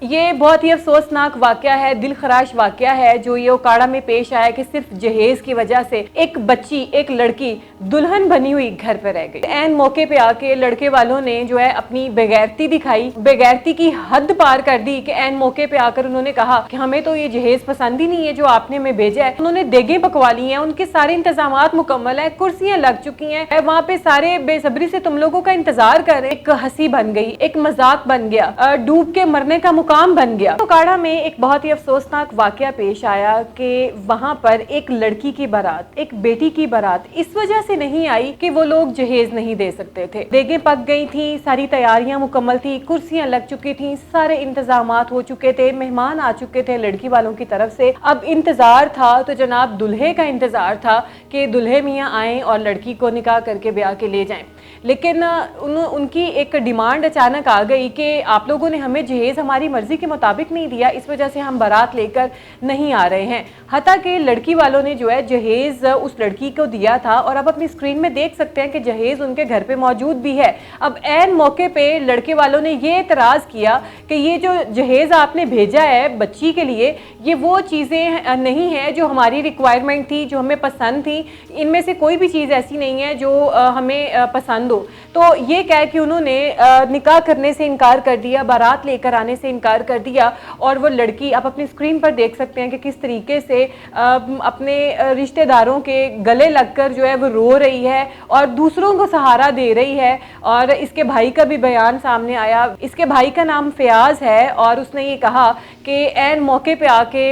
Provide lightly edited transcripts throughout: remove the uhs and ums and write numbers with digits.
ये बहुत ही अफसोसनाक वाकया है, दिल खराश वाकया है जो ये ओकाड़ा में पेश आया कि सिर्फ जहेज की वजह से एक बच्ची, एक लड़की दुल्हन बनी हुई घर पे रह गई। ऐन मौके पे आके लड़के वालों ने जो है अपनी बेगैरती दिखाई, बेगैरती की हद पार कर दी कि ऐन मौके पे आकर उन्होंने कहा कि हमें तो ये जहेज पसंद ही नहीं है जो आपने हमें भेजा है। उन्होंने देगें पकवा ली हैं, उनके सारे इंतजामात मुकम्मल है, कुर्सियां लग चुकी हैं, वहाँ पे सारे बेसब्री से तुम लोगों का इंतजार कर रहे। एक हंसी बन गई, एक मजाक बन गया, डूब के मरने का मुकाम बन गया। ओकाड़ा में एक बहुत ही अफसोसनाक वाकया पेश आया कि वहां पर एक लड़की की बारात, एक बेटी की बारात इस वजह से नहीं आई कि वो लोग जहेज नहीं दे सकते थे। देगें पक गई थी, सारी तैयारियां मुकम्मल थी, कुर्सियां लग चुकी थी, सारे इंतजामात हो चुके थे, मेहमान आ चुके थे लड़की वालों की तरफ से। अब इंतजार था तो जनाब दुल्हे का इंतजार था कि दुल्हे मियाँ आए और लड़की को निकाह करके ब्याह के ले जाएं। लेकिन उनकी एक डिमांड अचानक आ गई कि आप लोगों ने हमें जहेज हमारी मर्जी के मुताबिक नहीं दिया, इस वजह से हम बारात लेकर नहीं आ रहे हैं। हता कि लड़की वालों ने जो है जहेज उस लड़की को दिया था और अब अपनी स्क्रीन में देख सकते हैं कि जहेज उनके घर पे मौजूद भी है। अब ऐन मौके पे लड़के वालों ने ये एतराज़ किया कि ये जो जहेज आपने भेजा है बच्ची के लिए, ये वो चीज़ें नहीं है जो हमारी रिक्वायरमेंट थी, जो हमें पसंद थी। इनमें से कोई भी चीज़ ऐसी नहीं है जो हमें पसंद हो। तो ये कह के उन्होंने निकाह करने से इनकार कर दिया, बारात लेकर आने से इनकार कर दिया। और वो लड़की आप अपनी स्क्रीन पर देख सकते हैं कि किस तरीके से अपने रिश्तेदारों के गले लगकर जो है वो रो रही है और दूसरों को सहारा दे रही है। और इसके भाई का भी बयान सामने आया। इसके भाई का नाम फयाज है और उसने ये कहा कि ऐन मौके पे आके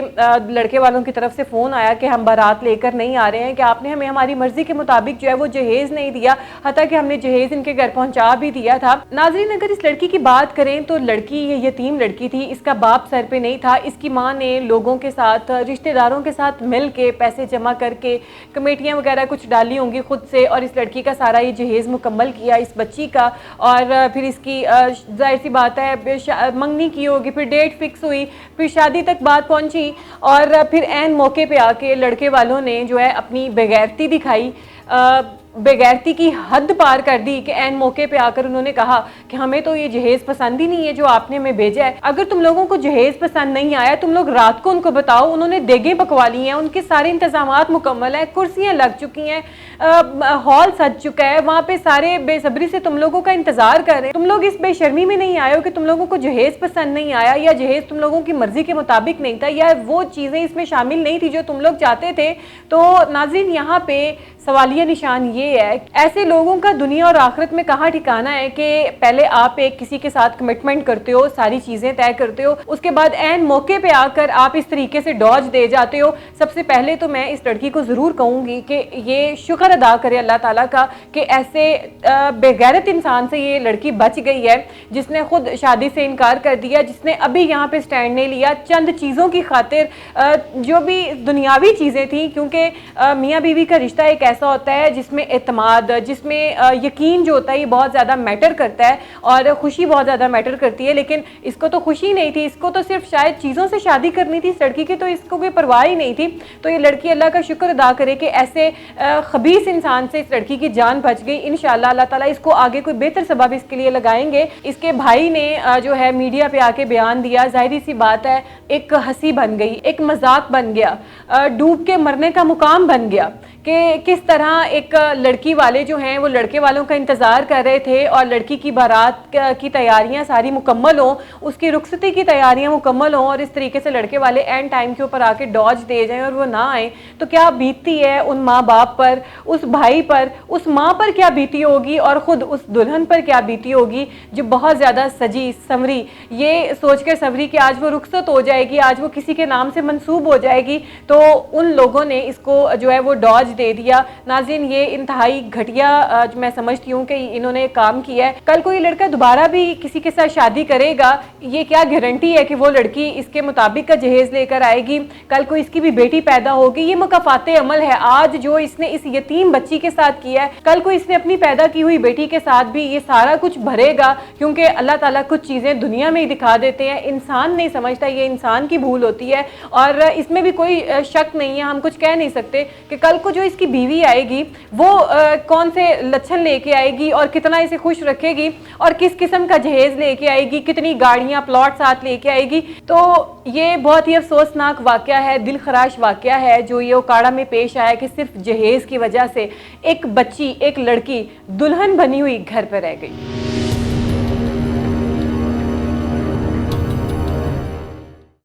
लड़के वालों की तरफ से फ़ोन आया कि हम बारात लेकर नहीं आ रहे हैं, कि आपने हमें हमारी मर्जी के मुताबिक जो है वो जहेज़ नहीं दिया, हता कि हमने जहेज इनके घर पहुंचा भी दिया था। नाज़रीन, अगर इस लड़की की बात करें तो लड़की ये यतीम लड़की थी, इसका बाप सर पे नहीं था। इसकी माँ ने लोगों के साथ, रिश्तेदारों के साथ मिल के पैसे जमा करके कमेटियाँ वगैरह कुछ डाली होंगी खुद से और इस लड़की का सारा ये जहेज़ मुकम्मल किया इस बच्ची का। और फिर इसकी जाहिर सी बात है मंगनी की होगी, फिर डेट फिक्स हुई, फिर शादी तक बात पहुंची और फिर ऐन मौके पे आके लड़के वालों ने जो है अपनी बेगैरती दिखाई, बेगैरती की हद पार कर दी कि ऐन मौके पे आकर उन्होंने कहा कि हमें तो ये जहेज पसंद ही नहीं है जो आपने हमें भेजा है। अगर तुम लोगों को जहेज पसंद नहीं आया, तुम लोग रात को उनको बताओ। उन्होंने देगें पकवा ली हैं, उनके सारे इंतजामात मुकम्मल हैं, कुर्सियां लग चुकी हैं, हॉल सज चुका है, वहाँ पे सारे बेसब्री से तुम लोगों का इंतजार कर रहे हैं। तुम लोग इस बेशर्मी में नहीं आए हो कि तुम लोगों को जहेज पसंद नहीं आया या जहेज तुम लोगों की मर्जी के मुताबिक नहीं था या वो चीज़ें इसमें शामिल नहीं थी जो तुम लोग चाहते थे। तो नाज़रीन, यहाँ पे सवालिया निशान ये है, ऐसे लोगों का दुनिया और आखिरत में कहाँ ठिकाना है कि पहले आप एक किसी के साथ कमिटमेंट करते हो, सारी चीज़ें तय करते हो, उसके बाद ऐन मौके पे आकर आप इस तरीके से डॉज दे जाते हो। सबसे पहले तो मैं इस लड़की को ज़रूर कहूँगी कि ये शुक्र अदा करे अल्लाह ताला का कि ऐसे बेगैरत इंसान से ये लड़की बच गई है, जिसने खुद शादी से इनकार कर दिया, जिसने अभी यहाँ पे स्टैंड नहीं लिया चंद चीज़ों की खातिर, जो भी दुनियावी चीज़ें थी। क्योंकि मियाँ बीवी का रिश्ता एक ऐसा होता है जिसमें एतमाद, जिसमें यकीन जो होता है ये बहुत ज़्यादा मैटर करता है और खुशी बहुत ज़्यादा मैटर करती है। लेकिन इसको तो खुशी नहीं थी, इसको तो सिर्फ शायद चीज़ों से शादी करनी थी इस लड़की की, तो इसको कोई परवाह ही नहीं थी। तो ये लड़की अल्लाह का शुक्र अदा करे कि ऐसे खबीस इंसान से इस लड़की की जान बच गई। इंशाल्लाह अल्लाह ताला इसको आगे कोई बेहतर सबब इसके लिए लगाएंगे। इसके भाई ने जो है मीडिया पे आके बयान दिया, जाहिर सी बात है एक हंसी बन गई, एक मजाक बन गया, डूब के मरने का मुकाम बन गया कि किस तरह एक लड़की वाले जो हैं वो लड़के वालों का इंतज़ार कर रहे थे और लड़की की बारात की तैयारियां सारी मुकम्मल हों, उसकी रुखसती की तैयारियां मुकम्मल हों और इस तरीके से लड़के वाले एंड टाइम के ऊपर आके डॉज दे जाएं और वो ना आए, तो क्या बीतती है उन माँ बाप पर, उस भाई पर, उस माँ पर क्या बीती होगी और ख़ुद उस दुल्हन पर क्या बीती होगी जो बहुत ज़्यादा सजी संवरी, ये सोच कर संवरी कि आज वो रुखसत हो जाएगी, आज वो किसी के नाम से मंसूब हो जाएगी। तो उन लोगों ने इसको जो है वो डॉज दे दिया। नाज़रीन, ये इंतहाई घटिया मैं समझती हूँ कि इन्होंने काम किया है। कल कोई लड़का दोबारा भी किसी के साथ शादी करेगा, ये क्या गारंटी है कि वो लड़की इसके मुताबिक का जहेज लेकर आएगी? कल को इसकी भी बेटी पैदा होगी, ये मुकाफाते अमल है। आज जो इसने इस यतीम बच्ची के साथ किया है, कल को इसने अपनी पैदा की हुई बेटी के साथ भी ये सारा कुछ भरेगा। क्योंकि अल्लाह ताला कुछ चीज़ें दुनिया में ही दिखा देते हैं, इंसान नहीं समझता, ये इंसान की भूल होती है और इसमें भी कोई शक नहीं है। हम कुछ कह नहीं सकते कि कल को जो इसकी बीवी आएगी वो कौन से लक्षण लेके आएगी और कितना इसे खुश रखेगी और किस किस्म का जहेज लेके आएगी, कितनी गाड़ियां प्लॉट साथ लेके आएगी। तो ये बहुत ही अफसोसनाक वाकया है, दिल खराश वाकया है जो ये ओकाड़ा में पेश आया कि सिर्फ जहेज की वजह से एक बच्ची, एक लड़की दुल्हन बनी हुई घर पर रह गई।